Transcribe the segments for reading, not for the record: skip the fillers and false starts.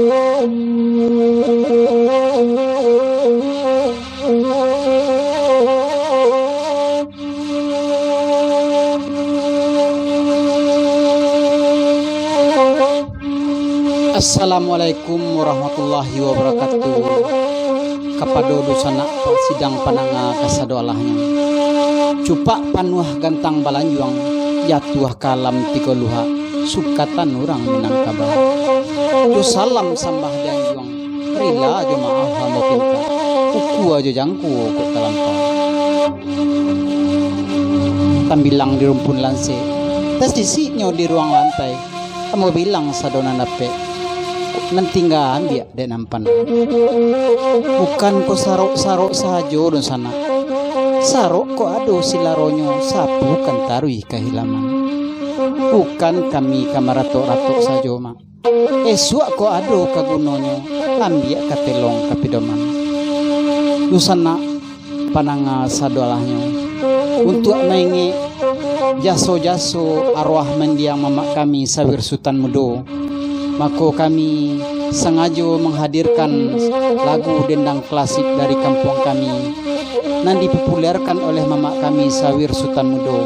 Assalamualaikum warahmatullahi wabarakatuh. Kapado dosana sidang pananga kasado alahnya. Cupak panuah gantang balanjuang jatuh kalam tikoluha sukatan orang Minangkabau. Jo salam sambah dan juang rila jo maaf hamo pinta uku aja jangku kok talampau. Tambilang di rumpun lanse tes disiknya di ruang lantai. Kamu bilang sadona nape nanti nggak ambil dek nampan. Bukan ko sarok sajo don sana. Sarok ko ado silaronyo sapu kan tarui kehilaman. Bukan kami kamarato-rato sajo ma. Esok ko ado kagunonyo ambil katelong kapidoman. Dusana pananga sadolahnya untuk maingi jaso-jaso arwah mendiang mamak kami sawir Sultan Mudo. Maka kami sengaja menghadirkan lagu dendang klasik dari kampung kami yang dipopulerkan oleh mamak kami sawir Sultan Mudo.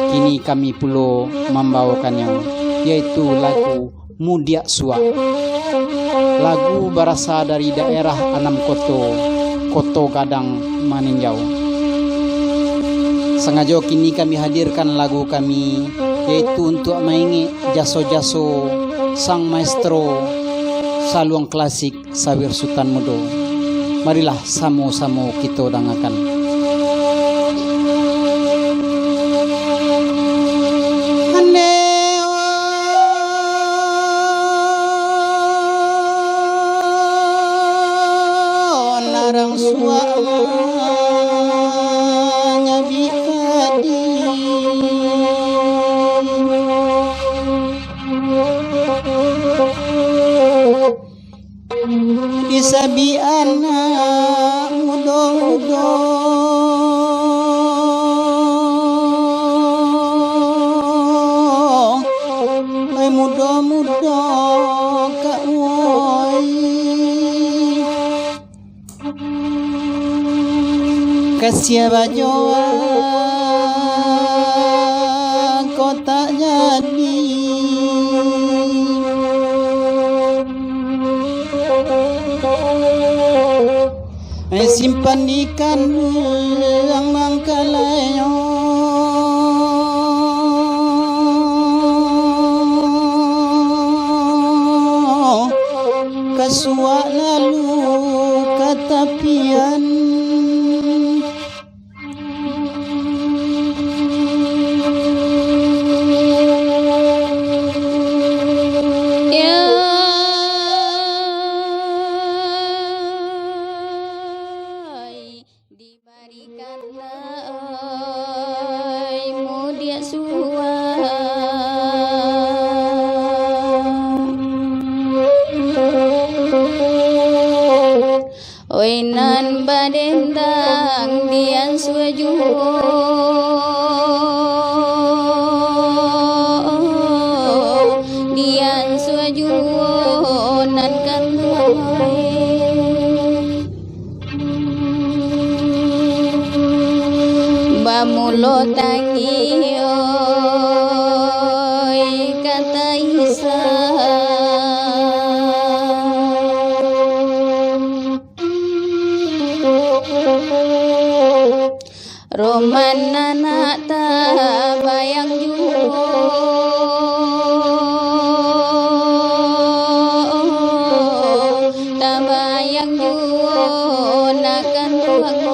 Kini kami pula membawakannya, yaitu lagu Mudia Sua. Lagu berasal dari daerah Anam Koto Gadang Maninjau. Sengaja kini kami hadirkan lagu kami, yaitu untuk mengingat jaso-jaso sang maestro saluang klasik sawir Sultan Mudo. Marilah sama-sama kita dengarkan. Narang suaranya bikadi disabi anak muda-muda ay muda-muda kak woi kasih bajoa kau tak jadi. Simpan di kandang mangkalayo kasua lalu katapian Oinan badendang dian suaju nan kantai bamulo tangi oi kata isa roman anak tak bayang juo tak bayang juo nakan ruang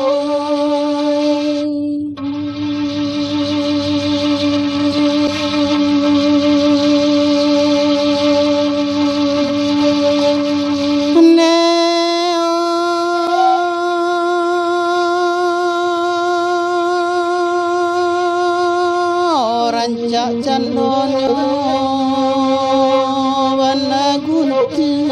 rancak candonyo warna gunting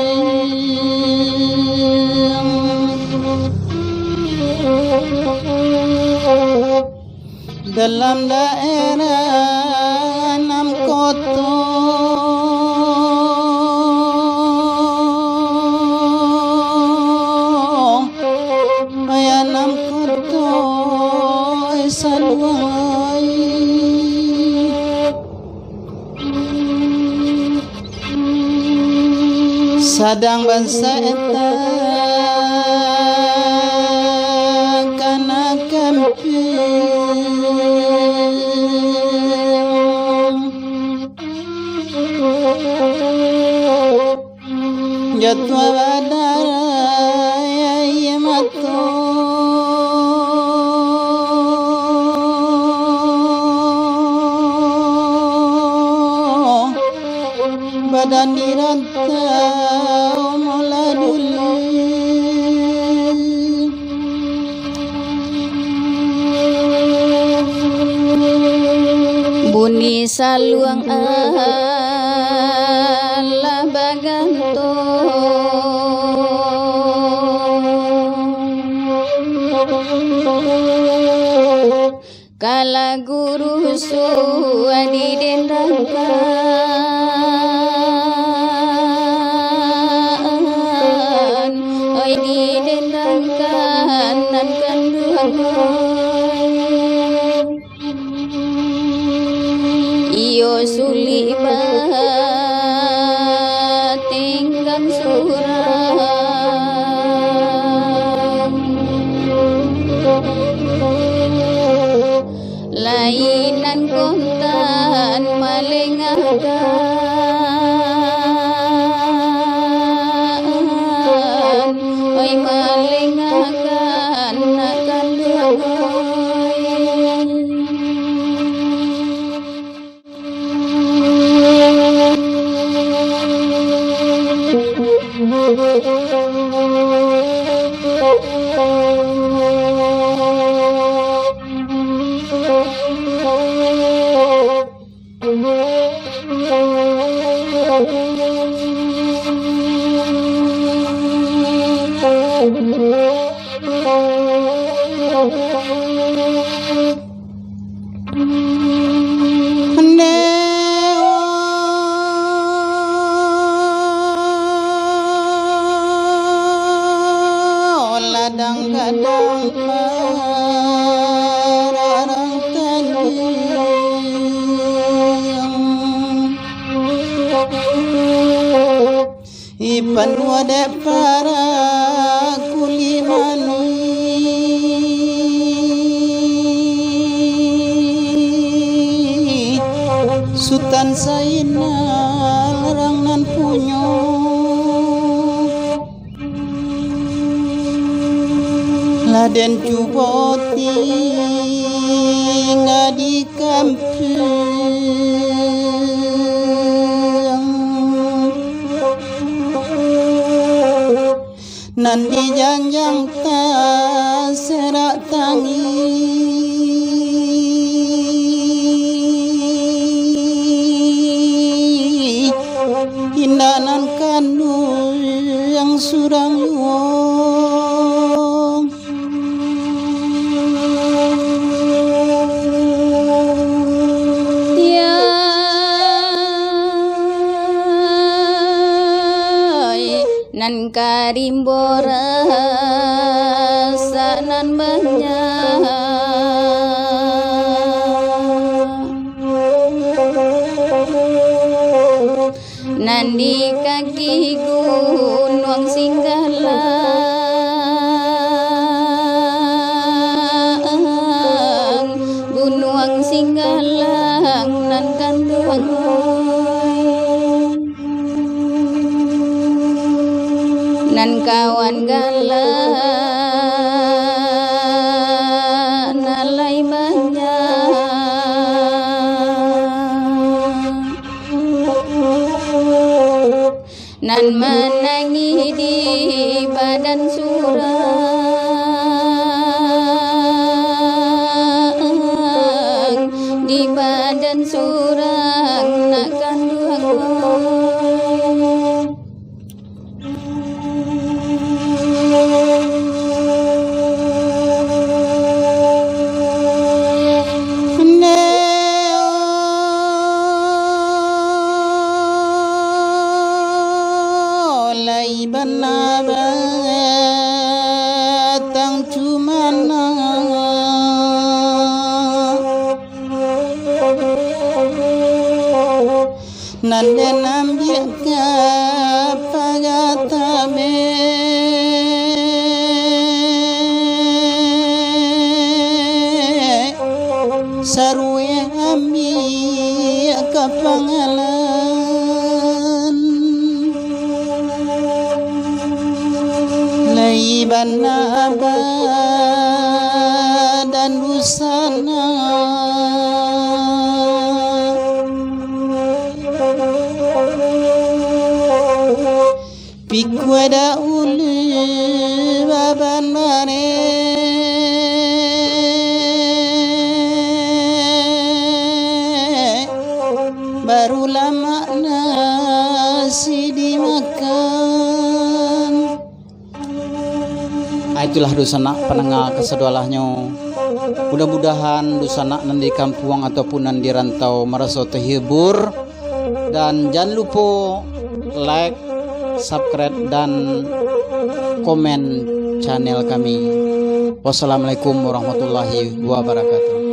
dalam daerah Anam Koto sadang bangsa eta kana kampung jatwa badara ya mato badan dirantau mula dulu bunyi saluang ala baganto kala guru suadi dendangkan oi di dendangkan nan kandung iyo suli tinggang surang lainan kontan malengakan oi malengakan akan kadang-kadang pararang tanding ipan wade para kulimani sutan sainal rangnan punyo laden cuboti ngadi kampung nan di janjang ta serak tangi hindanan kandung yang surang luang nan karimbora sanan banyak nan di kaki gunung Singgalang gunung Singgalang nan kanduang nan kawan galan nalai banyak nan menangi di badan surang di badan surang nak kandung batang cumana nan denam biaka paga banaba dan busana pikwada uli baban mane barulah makna nasi dimakan. Itulah dusana penengah kesedolahnya. Mudah-mudahan dusana nan di kampung ataupun nan di rantau merasa terhibur, dan jangan lupa like, subscribe dan komen channel kami. Wassalamualaikum warahmatullahi wabarakatuh.